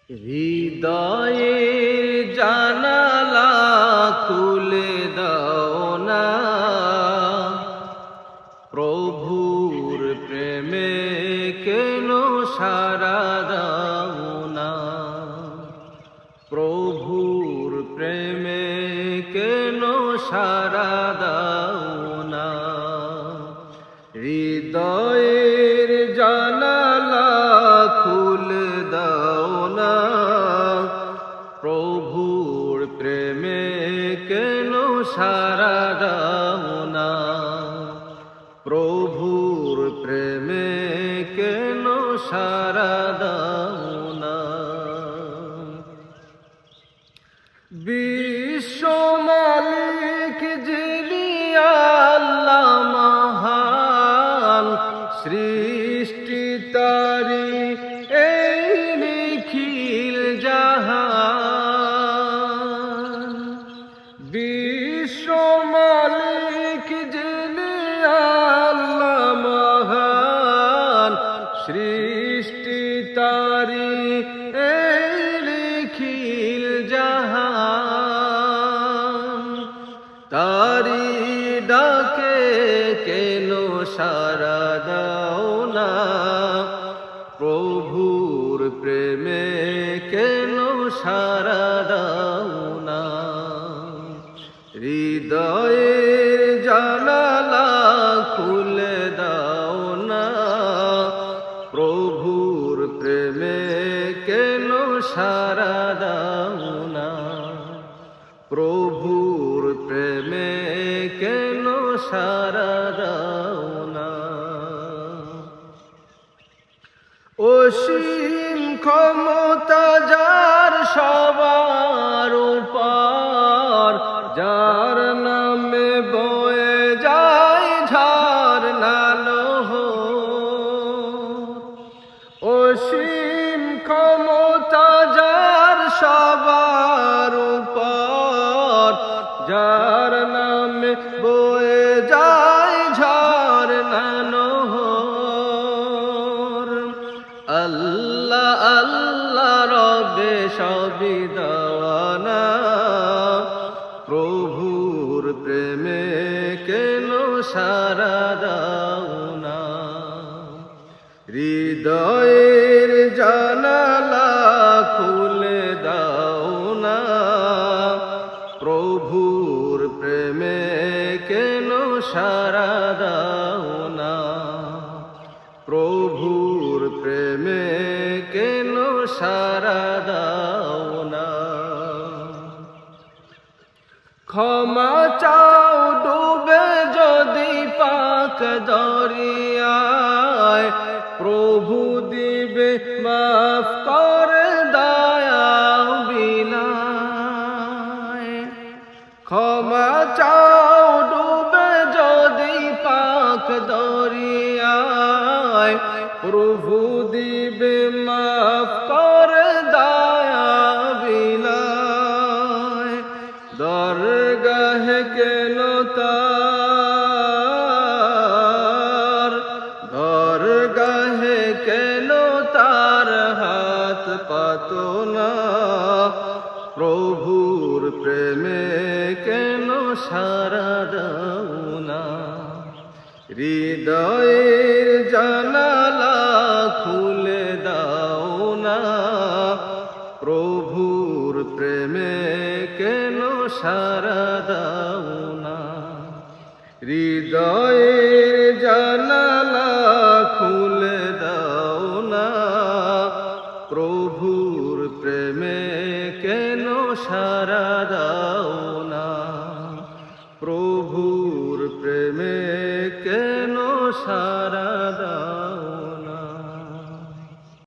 হৃদয়ের জানালা খুলে দাও না, প্রভুর প্রেমে কেন সাড়া দাও না, প্রভুর প্রেমে কেন সাড়া দাও না। হৃদয়ের জানালা খুলে দাও না, প্রভুর প্রেমে কেন সাড়া দাও না, প্রভুর প্রেমে কেন সাড়া দাও না। বিশ্ব মালিক যিনি আল্লাহ মহান, সৃষ্টি তারি এই নিখিল জাহান। বিশ্ব মালিক যিনি আল্লাহ মহান, সৃষ্টি তারি এই নিখিল জাহান। তারি ডাকে কেন সাড়া দাও না, প্রভুর প্রেমে কেন সাড়া দাও না। হৃদয়ের জানালা খুলে দাও না, প্রভুর প্রেমে কেন সাড়া দাও না, প্রভুর প্রেমে কেন সাড়া দাও না। অসীম ক্ষমতা যার সবার উপর, যার নামে বয়ে যায় ঝরনা নহর। অসীম ক্ষমতা যার সবার উপর, যার নামে বয়ে যায় ঝরনা নহর। আল্লাহ আল্লাহ রবে সবই দেওয়ানা, প্রভুর প্রেমে কেন সাড়া দাও না। হৃদয়ের জানালা খুলে দাও না, প্রভুর প্রেমে কেন সাড়া দাও না, প্রভুর প্রেমে কেন সাড়া দাও না। ক্ষমা চাও ডুবে যদি পাক দরিয়ায়, প্রভু দিবে মাফ করে দয়া বিনায়। ক্ষমা চাও ডুবে যদি পাক দরিয়ায়, প্রভু দিবে মাফ করে দয়া বিনায়। দরগাহে কেন তার, দরগাহে কেন তার হাত পাতো না, প্রভুর প্রেমে কেন সাড়া দাও না। হৃদয়ের জানালা খুলে দাও না, প্রভুর প্রেমে কেন সাড়া দাও না। হৃদয়ের জানালা খুলে দাও না, প্রভুর প্রেমে কেন সাড়া দাও না, প্রভুর প্রেমে কেন সাড়া